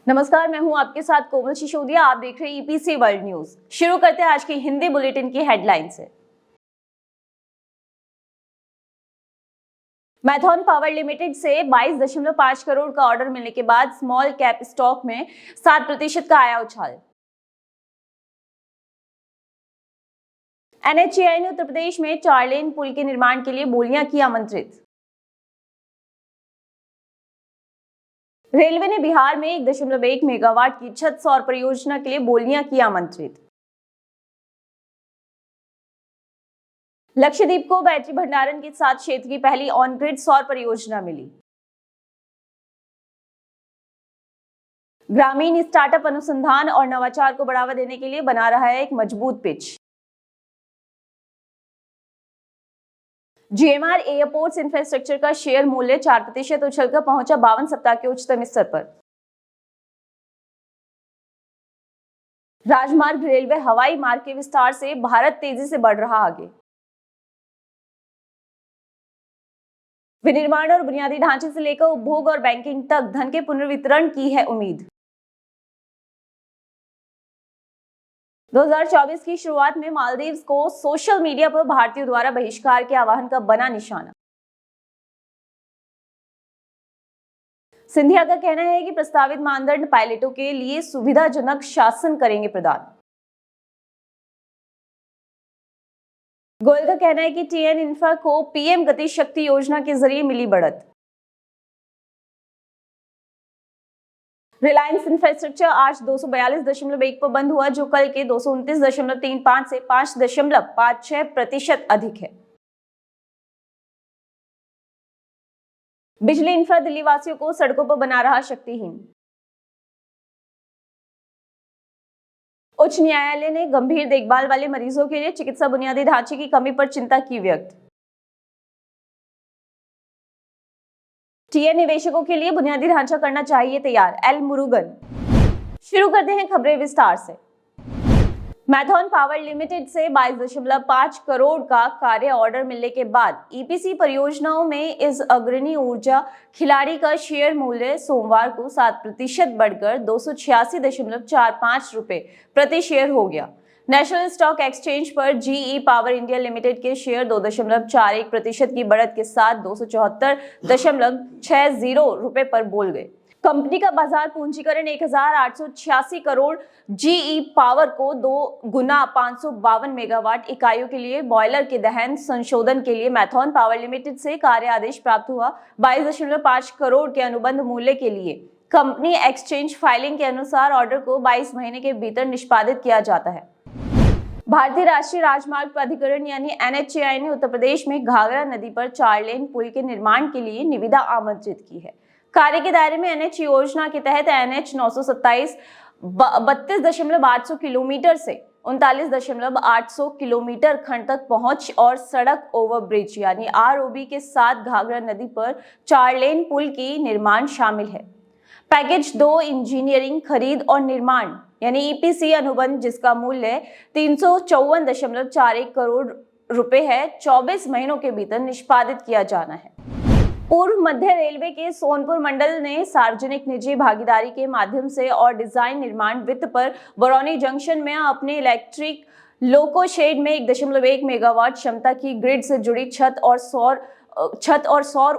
नमस्कार, मैं हूं आपके साथ कोमल सिसोदिया। आप देख रहे हैं ईपीसी वर्ल्ड न्यूज। शुरू करते हैं आज की हिंदी बुलेटिन की हेडलाइन से। मैथॉन पावर लिमिटेड से 22.5 करोड़ का ऑर्डर मिलने के बाद स्मॉल कैप स्टॉक में 7% का आया उछाल। एनएचएआई ने उत्तर प्रदेश में 4 लेन पुल के निर्माण के लिए बोलियां की आमंत्रित। रेलवे ने बिहार में 1.1 मेगावाट की छत सौर परियोजना के लिए बोलियां की आमंत्रित। लक्षद्वीप को बैटरी भंडारण के साथ क्षेत्र की पहली ऑन ग्रिड सौर परियोजना मिली। ग्रामीण स्टार्टअप अनुसंधान और नवाचार को बढ़ावा देने के लिए बना रहा है एक मजबूत पिच। जीएमआर एयरपोर्ट्स इंफ्रास्ट्रक्चर का शेयर मूल्य 4% उछलकर पहुंचा 52 सप्ताह के उच्चतम स्तर पर। राजमार्ग, रेलवे, हवाई मार्ग के विस्तार से भारत तेजी से बढ़ रहा आगे। विनिर्माण और बुनियादी ढांचे से लेकर उपभोग और बैंकिंग तक धन के पुनर्वितरण की है उम्मीद। 2024 की शुरुआत में मालदीव्स को सोशल मीडिया पर भारतीयों द्वारा बहिष्कार के आह्वान का बना निशाना। सिंधिया का कहना है कि प्रस्तावित मानदंड पायलटों के लिए सुविधाजनक शासन करेंगे प्रदान। गोयल का कहना है कि टीएन इंफ्रा को पीएम गति शक्ति योजना के जरिए मिली बढ़त। रिलायंस इंफ्रास्ट्रक्चर आज 242.1 पर बंद हुआ, जो कल के 229.35 से 5.56% अधिक है। बिजली इंफ्रा दिल्ली वासियों को सड़कों पर बना रहा शक्तिहीन। उच्च न्यायालय ने गंभीर देखभाल वाले मरीजों के लिए चिकित्सा बुनियादी ढांचे की कमी पर चिंता की व्यक्त। टीए निवेशकों के लिए बुनियादी ढांचा करना चाहिए तैयार, एल मुरुगन। शुरू करते हैं खबरें विस्तार से। मैथॉन पावर लिमिटेड से 22.5 करोड़ का कार्य ऑर्डर मिलने के बाद ईपीसी परियोजनाओं में इस अग्रणी ऊर्जा खिलाड़ी का शेयर मूल्य सोमवार को 7% बढ़कर 286.45 रुपए प्रति शेयर हो गया। नेशनल स्टॉक एक्सचेंज पर जीई पावर इंडिया लिमिटेड के शेयर 2.41% की बढ़त के साथ 274.60 रुपए पर बोल गए। कंपनी का बाजार पूंजीकरण 1886 करोड़ जीई पावर को 2 गुना 552 मेगावाट इकाइयों के लिए बॉयलर के दहन संशोधन के लिए मैथॉन पावर लिमिटेड से कार्य आदेश प्राप्त हुआ। 22.5 करोड़ के अनुबंध मूल्य के लिए कंपनी एक्सचेंज फाइलिंग के अनुसार ऑर्डर को 22 महीने के भीतर निष्पादित किया जाता है। भारतीय राष्ट्रीय राजमार्ग प्राधिकरण यानी एनएचएआई ने उत्तर प्रदेश में घाघरा नदी पर 4 लेन पुल के निर्माण के लिए निविदा आमंत्रित की है। कार्य के दायरे में एनएच योजना के तहत एनएच 927 32.800 किलोमीटर से 39.800 किलोमीटर खंड तक पहुंच और सड़क ओवरब्रिज यानी आरओबी के साथ घाघरा नदी पर 4 लेन पुल की निर्माण शामिल है। पैकेज 2 इंजीनियरिंग, खरीद और निर्माण यानी ईपीसी अनुबंध, जिसका मूल्य 354.41 करोड़ रुपए है, 24 महीनों के भीतर निष्पादित किया जाना है। पूर्व मध्य रेलवे के सोनपुर मंडल ने सार्वजनिक निजी भागीदारी के माध्यम से और डिजाइन निर्माण वित्त पर बरौनी जंक्शन में अपने इलेक्ट्रिक लोको शेड में 1.1 मेगावाट क्षमता की ग्रिड से जुड़ी छत और सौर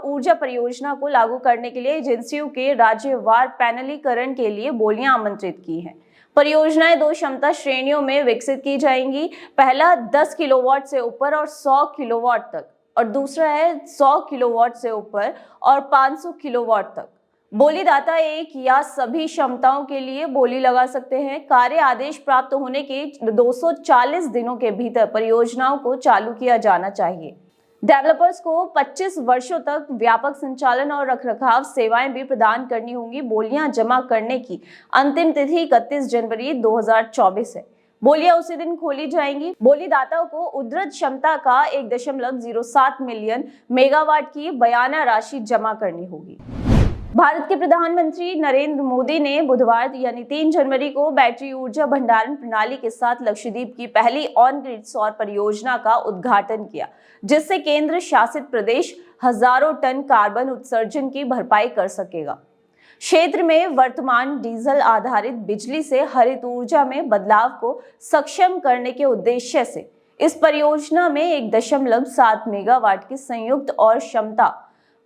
ऊर्जा परियोजना को लागू करने के लिए एजेंसियों के राज्यवार पैनलीकरण के लिए बोलियां आमंत्रित की हैं। परियोजनाएं 2 क्षमता श्रेणियों में विकसित की जाएंगी। पहला 10 किलोवाट से ऊपर और 100 किलोवाट तक, और दूसरा है 100 किलोवाट से ऊपर और 500 किलोवाट तक। बोलीदाता एक या सभी क्षमताओं के लिए बोली लगा सकते हैं। कार्य आदेश प्राप्त होने के 240 दिनों के भीतर परियोजनाओं को चालू किया जाना चाहिए। डेवलपर्स को 25 वर्षों तक व्यापक संचालन और रखरखाव सेवाएं भी प्रदान करनी होंगी। बोलियां जमा करने की अंतिम तिथि 31 जनवरी 2024 है। बोलियां उसी दिन खोली जाएंगी। बोलीदाताओं को उद्धृत क्षमता का 1.07 मिलियन मेगावाट की बयाना राशि जमा करनी होगी। भारत के प्रधानमंत्री नरेंद्र मोदी ने बुधवार यानी 3 जनवरी को बैटरी ऊर्जा भंडारण प्रणाली के साथ लक्षद्वीप की पहली ऑन ग्रिड सौर परियोजना का उद्घाटन किया, जिससे केंद्र शासित प्रदेश हजारों टन कार्बन उत्सर्जन की भरपाई कर सकेगा। क्षेत्र में वर्तमान डीजल आधारित बिजली से हरित ऊर्जा में बदलाव को सक्षम करने के उद्देश्य से इस परियोजना में 1.7 मेगावाट की संयुक्त और क्षमता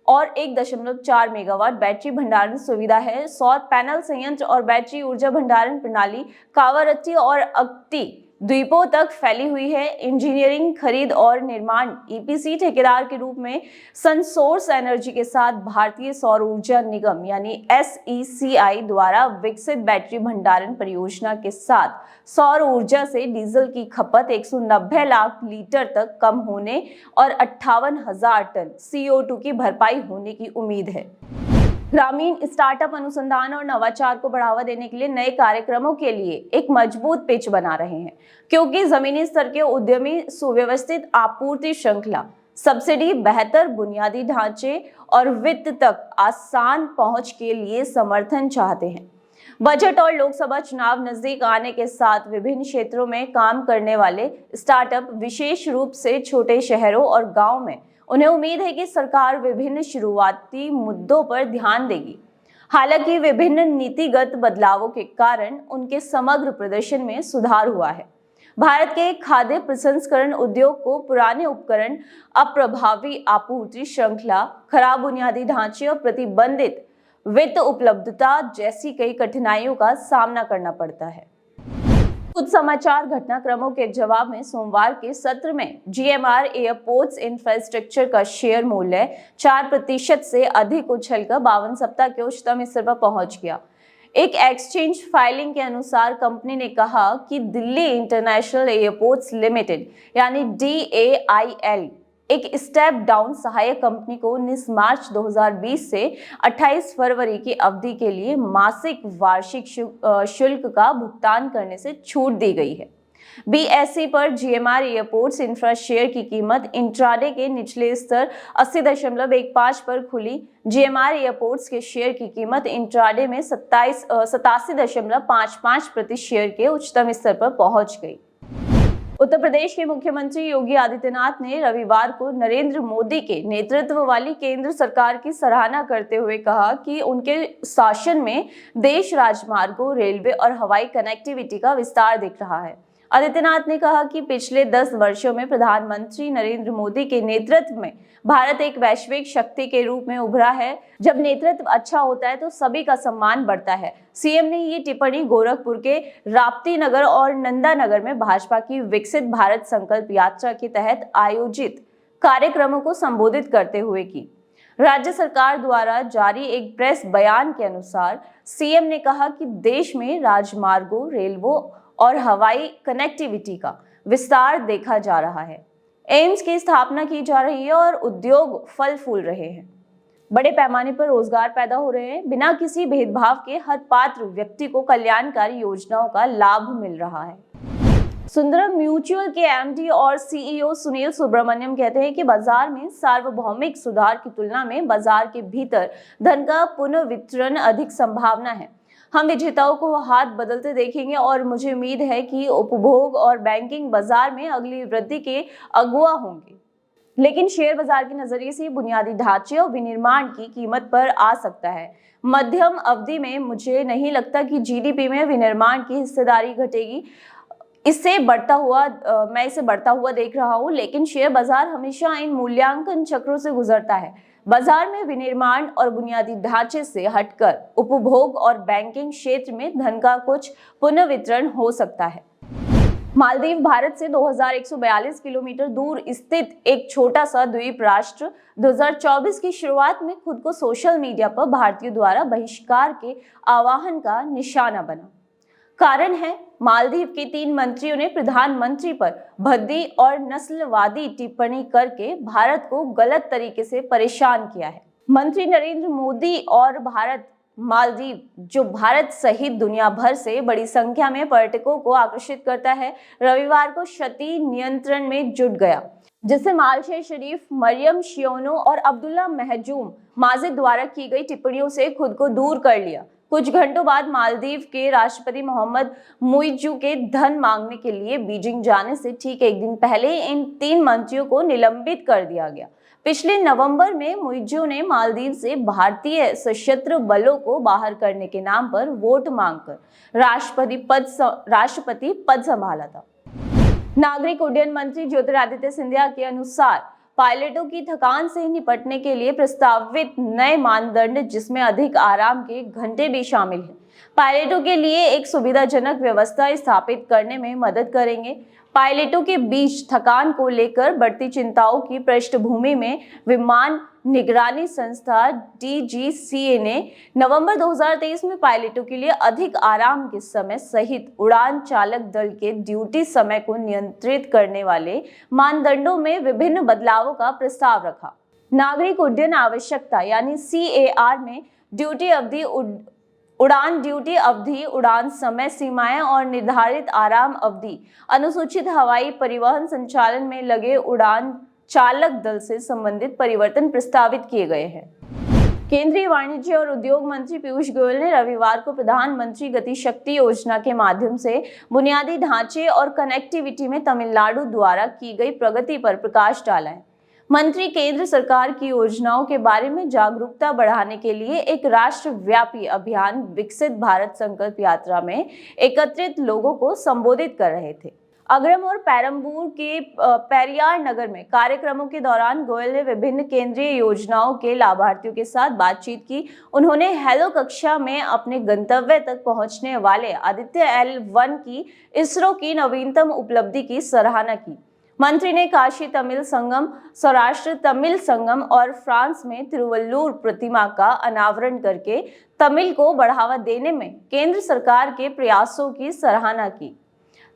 और 1.4 मेगावाट बैटरी भंडारण सुविधा है। सौर पैनल संयंत्र और बैटरी ऊर्जा भंडारण प्रणाली कावारत्ती और अक्ती द्वीपों तक फैली हुई है। इंजीनियरिंग, खरीद और निर्माण ईपीसी ठेकेदार के रूप में सनसोर्स एनर्जी के साथ भारतीय सौर ऊर्जा निगम यानी SECI द्वारा विकसित बैटरी भंडारण परियोजना के साथ सौर ऊर्जा से डीजल की खपत 190 लाख लीटर तक कम होने और 58,000 टन CO2 की भरपाई होने की उम्मीद है। ग्रामीण स्टार्टअप अनुसंधान और नवाचार को बढ़ावा देने के लिए नए कार्यक्रमों के लिए एक मजबूत पिच बना रहे हैं, क्योंकि जमीनी स्तर के उद्यमी सुव्यवस्थित आपूर्ति श्रृंखला, सब्सिडी, बेहतर बुनियादी ढांचे और वित्त तक आसान पहुंच के लिए समर्थन चाहते हैं। बजट और लोकसभा चुनाव नजदीक आने के साथ विभिन्न क्षेत्रों में काम करने वाले स्टार्टअप, विशेष रूप से छोटे शहरों और गांव में, उन्हें उम्मीद है कि सरकार विभिन्न शुरुआती मुद्दों पर ध्यान देगी। हालांकि विभिन्न नीतिगत बदलावों के कारण उनके समग्र प्रदर्शन में सुधार हुआ है। भारत के खाद्य प्रसंस्करण उद्योग को पुराने उपकरण, अप्रभावी आपूर्ति श्रृंखला, खराब बुनियादी ढांचे और प्रतिबंधित वित्त उपलब्धता जैसी कई कठिनाइयों का सामना करना पड़ता है। कुछ समाचार घटनाक्रमों के जवाब में सोमवार के सत्र में GMR एयरपोर्ट्स इंफ्रास्ट्रक्चर का शेयर मूल्य 4% से अधिक उछलकर 52 सप्ताह के उच्चतम स्तर पर पहुंच गया। एक एक्सचेंज फाइलिंग के अनुसार कंपनी ने कहा कि दिल्ली इंटरनेशनल एयरपोर्ट्स लिमिटेड यानी DAIL एक स्टेप डाउन सहायक कंपनी को 19 मार्च 2020 से 28 फरवरी की अवधि के लिए मासिक वार्षिक शुल्क का भुगतान करने से छूट दी गई है। BSE पर GMR एयरपोर्ट्स इंफ्रा शेयर की कीमत इंट्राडे के निचले स्तर 80.15 पर खुली। GMR एयरपोर्ट्स के शेयर की कीमत इंट्राडे में 87.55 प्रति शेयर के उच्चतम स्तर पर पहुंच गई। उत्तर प्रदेश के मुख्यमंत्री योगी आदित्यनाथ ने रविवार को नरेंद्र मोदी के नेतृत्व वाली केंद्र सरकार की सराहना करते हुए कहा कि उनके शासन में देश राजमार्गों, रेलवे और हवाई कनेक्टिविटी का विस्तार दिख रहा है। आदित्यनाथ ने कहा कि पिछले 10 वर्षों में प्रधानमंत्री नरेंद्र मोदी के नेतृत्व में भारत एक वैश्विक शक्ति के रूप में उभरा है। जब नेतृत्व अच्छा होता है तो सभी का सम्मान बढ़ता है। सीएम ने ये टिप्पणी गोरखपुर के राप्ती नगर और नंदा नगर में भाजपा की विकसित भारत संकल्प यात्रा के तहत आयोजित कार्यक्रमों को संबोधित करते हुए की। राज्य सरकार द्वारा जारी एक प्रेस बयान के अनुसार सीएम ने कहा कि देश में राजमार्गों, रेलवों और हवाई कनेक्टिविटी का विस्तार देखा जा रहा है। एम्स की स्थापना की जा रही है और उद्योग फल फूल रहे हैं। बड़े पैमाने पर रोजगार पैदा हो रहे हैं। बिना किसी भेदभाव के हर पात्र व्यक्ति को कल्याणकारी योजनाओं का लाभ मिल रहा है। सुंदरम म्यूचुअल के MD और CEO सुनील सुब्रमण्यम कहते हैं कि बाजार में सार्वभौमिक सुधार की तुलना में बाजार के भीतर धन का पुनर्वितरण अधिक संभावना है। हम विजेताओं को हाथ बदलते देखेंगे और मुझे उम्मीद है कि उपभोग और बैंकिंग बाजार में अगली वृद्धि के अगुवा होंगे। लेकिन शेयर बाजार के नजरिए से बुनियादी ढांचे और विनिर्माण की कीमत पर आ सकता है। मध्यम अवधि में मुझे नहीं लगता कि GDP में विनिर्माण की हिस्सेदारी घटेगी। मैं इसे बढ़ता हुआ देख रहा हूं, लेकिन शेयर बाजार हमेशा इन मूल्यांकन चक्रों से गुजरता है। बाजार में विनिर्माण और बुनियादी ढांचे से हटकर उपभोग और बैंकिंग क्षेत्र में धन का कुछ पुनर्वितरण हो सकता है। मालदीव भारत से 2142 किलोमीटर दूर स्थित एक छोटा सा द्वीप राष्ट्र 2024 की शुरुआत में खुद को सोशल मीडिया पर भारतीयों द्वारा बहिष्कार के आह्वान का निशाना बना। कारण है, मालदीव के 3 मंत्रियों ने प्रधानमंत्री पर भद्दी और नस्लवादी टिप्पणी करके भारत को गलत तरीके से परेशान किया है। मंत्री नरेंद्र मोदी और मालदीव, जो भारत सहित दुनिया भर से बड़ी संख्या में पर्यटकों को आकर्षित करता है, रविवार को क्षति नियंत्रण में जुट गया, जिससे मालशेर शरीफ, मरियम शियोनो और अब्दुल्ला महजूम माजिद द्वारा की गई टिप्पणियों से खुद को दूर कर लिया। कुछ घंटों बाद मालदीव के राष्ट्रपति मोहम्मद मुइज्जू के धन मांगने के लिए बीजिंग जाने से ठीक एक दिन पहले इन 3 मंत्रियों को निलंबित कर दिया गया। पिछले नवंबर में मुइज्जो ने मालदीव से भारतीय सशस्त्र बलों को बाहर करने के नाम पर वोट मांगकर राष्ट्रपति पद संभाला था। नागरिक उड्डयन मंत्री ज्योतिरादित्य सिंधिया के अनुसार पायलटों की थकान से निपटने के लिए प्रस्तावित नए मानदंड, जिसमें अधिक आराम के घंटे भी शामिल हैं, पायलटों के लिए एक सुविधाजनक व्यवस्था स्थापित करने में मदद करेंगे। पायलटों के बीच थकान को लेकर बढ़ती चिंताओं की पृष्ठभूमि में विमान निगरानी संस्था DGCA ने नवंबर 2023 में पायलटों के लिए अधिक आराम के समय सहित उड़ान चालक दल के ड्यूटी समय को नियंत्रित करने वाले मानदंडों में विभिन्न बदलावों का प्रस्ताव रखा। नागरिक उड्डयन आवश्यकता यानी CAR में ड्यूटी अवधि, उड़ान ड्यूटी अवधि, उड़ान समय सीमाएं और निर्धारित आराम अवधि अनुसूचित हवाई परिवहन संचालन में लगे उड़ान चालक दल से संबंधित परिवर्तन प्रस्तावित किए गए हैं। केंद्रीय वाणिज्य और उद्योग मंत्री पीयूष गोयल ने रविवार को प्रधानमंत्री गति शक्ति योजना के माध्यम से बुनियादी ढांचे और कनेक्टिविटी में तमिलनाडु द्वारा की गई प्रगति पर प्रकाश डाला है। मंत्री केंद्र सरकार की योजनाओं के बारे में जागरूकता बढ़ाने के लिए एक राष्ट्रव्यापी अभियान विकसित भारत संकल्प यात्रा में एकत्रित लोगों को संबोधित कर रहे थे। अग्रम और पेरम्बूर के पेरियार नगर में कार्यक्रमों के दौरान गोयल ने विभिन्न केंद्रीय योजनाओं के लाभार्थियों के साथ बातचीत की। उन्होंने हेलो कक्षा में अपने गंतव्य तक पहुंचने वाले आदित्य L1 की इसरो की नवीनतम उपलब्धि की सराहना की। मंत्री ने काशी तमिल संगम, सौराष्ट्र तमिल संगम और फ्रांस में तिरुवल्लुर प्रतिमा का अनावरण करके तमिल को बढ़ावा देने में केंद्र सरकार के प्रयासों की सराहना की।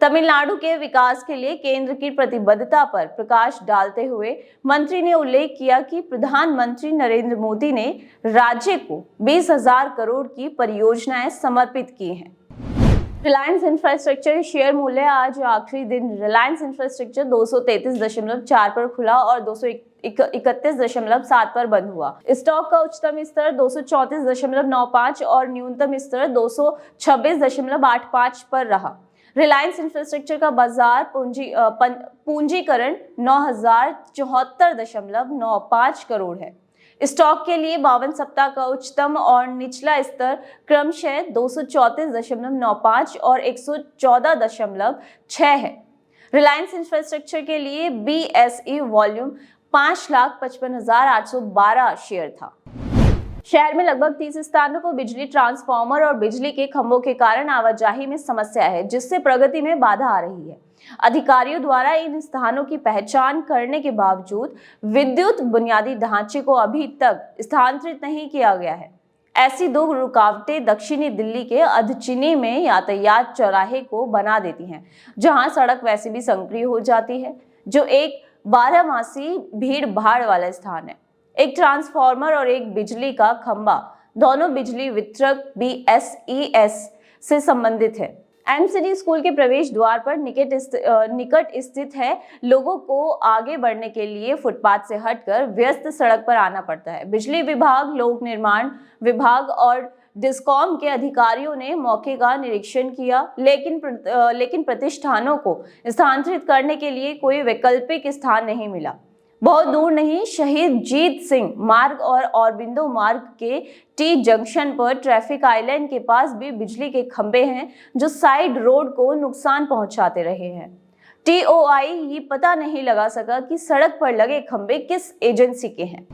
तमिलनाडु के विकास के लिए केंद्र की प्रतिबद्धता पर प्रकाश डालते हुए मंत्री ने उल्लेख किया कि प्रधानमंत्री नरेंद्र मोदी ने राज्य को 20,000 करोड़ की परियोजनाएं समर्पित की हैं। रिलायंस इंफ्रास्ट्रक्चर शेयर मूल्य आज आखिरी दिन रिलायंस इंफ्रास्ट्रक्चर 233.4 पर खुला और 231.7 पर बंद हुआ। स्टॉक का उच्चतम स्तर 234.95 और न्यूनतम स्तर 226.85 पर रहा। रिलायंस इंफ्रास्ट्रक्चर का बाजार पूंजीकरण 9,074.95 करोड़ है। स्टॉक के लिए 52 सप्ताह का उच्चतम और निचला स्तर क्रमशः 234.95 और 114.6 है। रिलायंस इंफ्रास्ट्रक्चर के लिए BSE वॉल्यूम 5,55,812 शेयर था। शहर में लगभग 30 स्थानों पर बिजली ट्रांसफार्मर और बिजली के खंभों के कारण आवाजाही में समस्या है, जिससे प्रगति में बाधा आ रही है। अधिकारियों द्वारा इन स्थानों की पहचान करने के बावजूद विद्युत बुनियादी ढांचे को अभी तक स्थानांतरित नहीं किया गया है। ऐसी दो रुकावटें दक्षिणी दिल्ली के अधचिनी में यातायात चौराहे को बना देती हैं, जहां सड़क वैसे भी संकरी हो जाती है, जो एक 12मासी भीड़ भाड़ वाला स्थान है। एक ट्रांसफार्मर और एक बिजली का खंभा दोनों बिजली वितरक BSES से संबंधित है। MCD स्कूल के प्रवेश द्वार पर निकट स्थित है। लोगों को आगे बढ़ने के लिए फुटपाथ से हटकर व्यस्त सड़क पर आना पड़ता है। बिजली विभाग, लोक निर्माण विभाग और डिस्कॉम के अधिकारियों ने मौके का निरीक्षण किया, लेकिन प्रतिष्ठानों को स्थानांतरित करने के लिए कोई वैकल्पिक स्थान नहीं मिला। बहुत दूर नहीं, शहीद जीत सिंह मार्ग और औरबिंदो मार्ग के T जंक्शन पर ट्रैफिक आइलैंड के पास भी बिजली के खंभे हैं, जो साइड रोड को नुकसान पहुंचाते रहे हैं। TOI ये पता नहीं लगा सका कि सड़क पर लगे खंभे किस एजेंसी के हैं।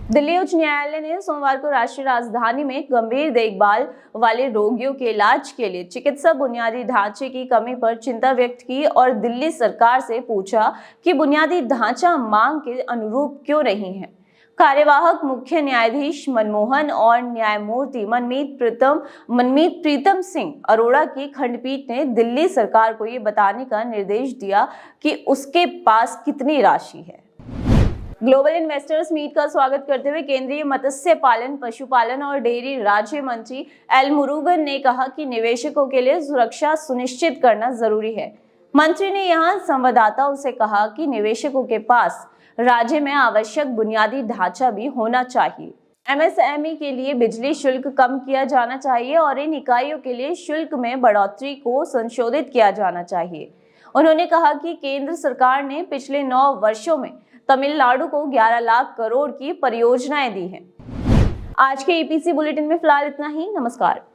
दिल्ली उच्च न्यायालय ने सोमवार को राष्ट्रीय राजधानी में गंभीर देखभाल वाले रोगियों के इलाज के लिए चिकित्सा बुनियादी ढांचे की कमी पर चिंता व्यक्त की और दिल्ली सरकार से पूछा कि बुनियादी ढांचा मांग के अनुरूप क्यों नहीं है। कार्यवाहक मुख्य न्यायाधीश मनमोहन और न्यायमूर्ति मनमीत प्रीतम सिंह अरोड़ा की खंडपीठ ने दिल्ली सरकार को ये बताने का निर्देश दिया कि उसके पास कितनी राशि है। ग्लोबल इन्वेस्टर्स मीट का स्वागत करते हुए केंद्रीय मत्स्य पालन, पशुपालन और डेयरी राज्य मंत्री एल मुरुगन ने कहा कि निवेशकों के लिए सुरक्षा सुनिश्चित करना जरूरी है। मंत्री ने यहां संवाददाताओं से कहा कि निवेशकों के पास राज्य में आवश्यक बुनियादी ढांचा भी होना चाहिए। MSME के लिए बिजली शुल्क कम किया जाना चाहिए और इन इकाइयों के लिए शुल्क में बढ़ोतरी को संशोधित किया जाना चाहिए। उन्होंने कहा कि केंद्र सरकार ने पिछले 9 वर्षों में तमिलनाडु को 11 लाख करोड़ की परियोजनाएं दी हैं। आज के ईपीसी बुलेटिन में फिलहाल इतना ही। नमस्कार।